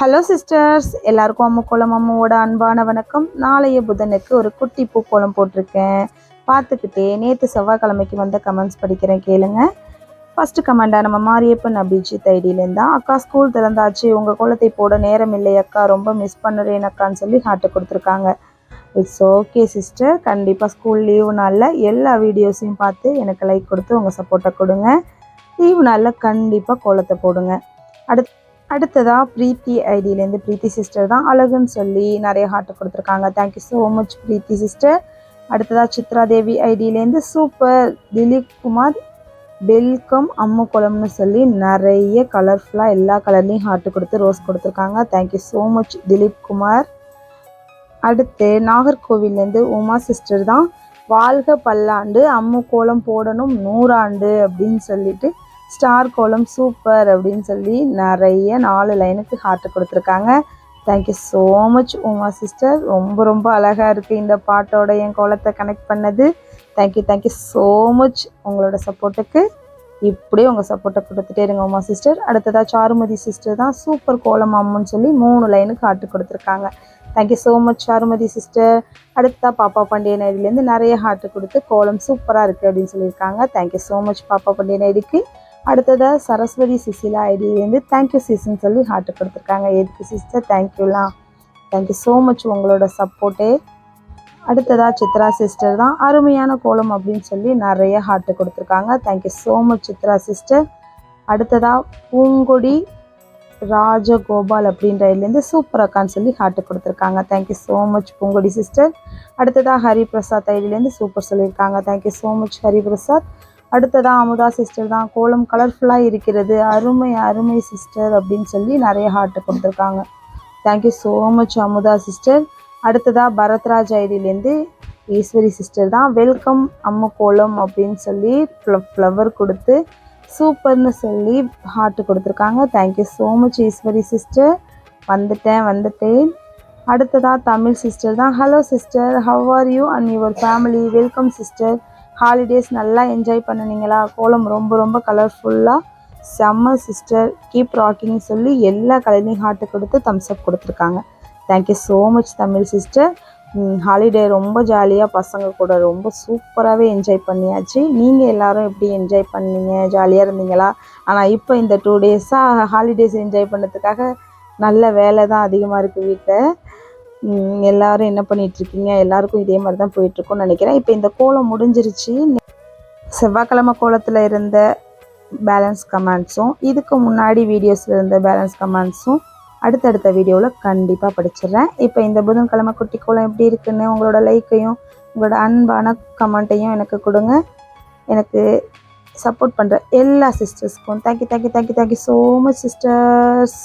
Hello sisters, எல்லாருக்கும் அம்முக்கோலம் அம்மாவோட அன்பான வணக்கம். நாளைய புதனுக்கு ஒரு குட்டி பூக்கோலம் போட்டிருக்கேன். பார்த்துக்கிட்டே நேற்று செவ்வாய்க்கிழமைக்கு வந்த கமெண்ட்ஸ் படிக்கிறேன், கேளுங்க. ஃபஸ்ட்டு கமெண்டாக நம்ம மாரியப்பன் அபிஜித் ஐடியிலேருந்து தான், அக்கா ஸ்கூல் திறந்தாச்சு, உங்கள் கோலத்தை போட நேரம் இல்லை அக்கா, ரொம்ப மிஸ் பண்ணுறேன் அக்கான்னு சொல்லி ஹார்ட்டு கொடுத்துருக்காங்க. இட்ஸ் ஓகே சிஸ்டர், கண்டிப்பாக ஸ்கூல் லீவு நாளில் எல்லா வீடியோஸையும் பார்த்து எனக்கு லைக் கொடுத்து உங்கள் சப்போர்ட்டை கொடுங்க. லீவு நாளில் கண்டிப்பாக கோலத்தை போடுங்க. அடுத்ததாக ப்ரீத்தி ஐடியிலேருந்து ப்ரீத்தி சிஸ்டர் தான் அழகுன்னு சொல்லி நிறைய ஹார்ட் கொடுத்துருக்காங்க. Thank you so much Preethi sister. அடுத்ததாக சித்ரா தேவி ஐடியிலேருந்து சூப்பர் திலீப் குமார் வெல்கம் அம்முக்குளம்னு சொல்லி நிறைய கலர்ஃபுல்லாக எல்லா கலர்லேயும் ஹார்ட் கொடுத்து ரோஸ் கொடுத்துருக்காங்க. Thank you so much Dileep Kumar. அடுத்து நாகர்கோவிலேருந்து உமா சிஸ்டர் தான் வாழ்க பல்லாண்டு, அம்முக்கோலம் போடணும் 100 ஆண்டு அப்படின்னு சொல்லிட்டு ஸ்டார் கோலம் சூப்பர் அப்படின்னு சொல்லி நிறைய 4 லைனுக்கு ஹார்ட் கொடுத்துருக்காங்க. Thank you so much Uma sister, ரொம்ப ரொம்ப அழகாக இருக்குது இந்த பாட்டோட என் கோலத்தை கனெக்ட் பண்ணது. தேங்க்யூ ஸோ மச் உங்களோட சப்போர்ட்டுக்கு. இப்படியே உங்கள் சப்போர்ட்டை கொடுத்துட்டே இருங்க உமா சிஸ்டர். அடுத்ததாக சாருமதி சிஸ்டர் தான் சூப்பர் கோலம் அம்முன்னு சொல்லி 3 லைனுக்கு ஹார்ட் கொடுத்துருக்காங்க. Thank you so much Charumathi sister. அடுத்ததாக பாப்பா பாண்டியன் ஐடியிலேருந்து நிறைய ஹார்ட் கொடுத்து கோலம் சூப்பராக இருக்குது அப்படின்னு சொல்லியிருக்காங்க. தேங்க்யூ ஸோ மச் பாப்பா பாண்டியன் ஐடிக்கு. அடுத்ததாக சரஸ்வதி சுசிலா ஐடியிலேருந்து தேங்க்யூ சிஸ்ன்னு சொல்லி ஹார்ட் கொடுத்துருக்காங்க. எதுக்கு சிஸ்டர் தேங்க்யூலாம், தேங்க்யூ ஸோ மச் உங்களோட சப்போர்ட்டே. அடுத்ததாக சித்ரா சிஸ்டர் தான் அருமையான கோலம் அப்படின்னு சொல்லி நிறைய ஹார்ட் கொடுத்துருக்காங்க. Thank you so much Chitra sister. அடுத்ததாக பூங்கொடி ராஜகோபால் அப்படின்ற இதுலேருந்து சூப்பர் அக்கான்னு சொல்லி ஹார்ட் கொடுத்துருக்காங்க. தேங்க்யூ ஸோ மச் பூங்கொடி சிஸ்டர். அடுத்ததாக ஹரிபிரசாத் ஐடியிலேருந்து சூப்பர் சொல்லியிருக்காங்க. Thank you so much Hariprasad. அடுத்ததாக அமுதா சிஸ்டர் தான் கோலம் கலர்ஃபுல்லாக இருக்கிறது, அருமை அருமை சிஸ்டர் அப்படின்னு சொல்லி நிறைய ஹார்ட் கொடுத்துருக்காங்க. Thank you so much Amudha sister. அடுத்ததாக பரத்ராஜ் ஐடியிலேருந்து ஈஸ்வரி சிஸ்டர் தான் வெல்கம் அம்மு கோலம் அப்படின்னு சொல்லி ஃப்ளவர் கொடுத்து சூப்பர்னு சொல்லி ஹார்ட் கொடுத்துருக்காங்க. Thank you so much Eswari sister. வந்துட்டேன். அடுத்ததாக தமிழ் சிஸ்டர் தான் hello sister, how are you and your family, welcome sister, holidays நல்லா என்ஜாய் பண்ணினீங்களா, கோலம் ரொம்ப ரொம்ப கலர்ஃபுல்லாக செம்ம சிஸ்டர், கீப் ராக்கிங் சொல்லி எல்லா கலர்லையும் ஹார்ட் கொடுத்து தம்ஸ் அப் கொடுத்துருக்காங்க. Thank you so much Tamil sister. Holiday ரொம்ப ஜாலியாக பசங்க கூட ரொம்ப சூப்பராகவே என்ஜாய் பண்ணியாச்சு. நீங்கள் எல்லோரும் எப்படி என்ஜாய் பண்ணீங்க, ஜாலியாக இருந்தீங்களா? ஆனால் இப்போ இந்த 2 டேஸாக ஹாலிடேஸ் என்ஜாய் பண்ணதுக்காக நல்ல வேலை தான் அதிகமாக இருக்குது வீட்டில். எல்லோரும் என்ன பண்ணிகிட்ருக்கீங்க? எல்லாருக்கும் இதே மாதிரி தான் போயிட்டுருக்கும்னு நினைக்கிறேன். இப்போ இந்த கோலம் முடிஞ்சிருச்சு. செவ்வாய்க்கிழமை கோலத்தில் இருந்த பேலன்ஸ் கமெண்ட்ஸும் இதுக்கு முன்னாடி வீடியோஸில் இருந்த பேலன்ஸ் கமெண்ட்ஸும் அடுத்தடுத்த வீடியோவில் கண்டிப்பாக படிச்சிடுறேன். இப்போ இந்த புதன்கிழமை குட்டி கோலம் எப்படி இருக்குன்னு உங்களோட லைக்கையும் உங்களோட அன்பான கமெண்ட்டையும் எனக்கு கொடுங்க. எனக்கு சப்போர்ட் பண்ணுற எல்லா சிஸ்டர்ஸ்க்கும் தேங்க்யூ ஸோ மச் சிஸ்டர்ஸ்.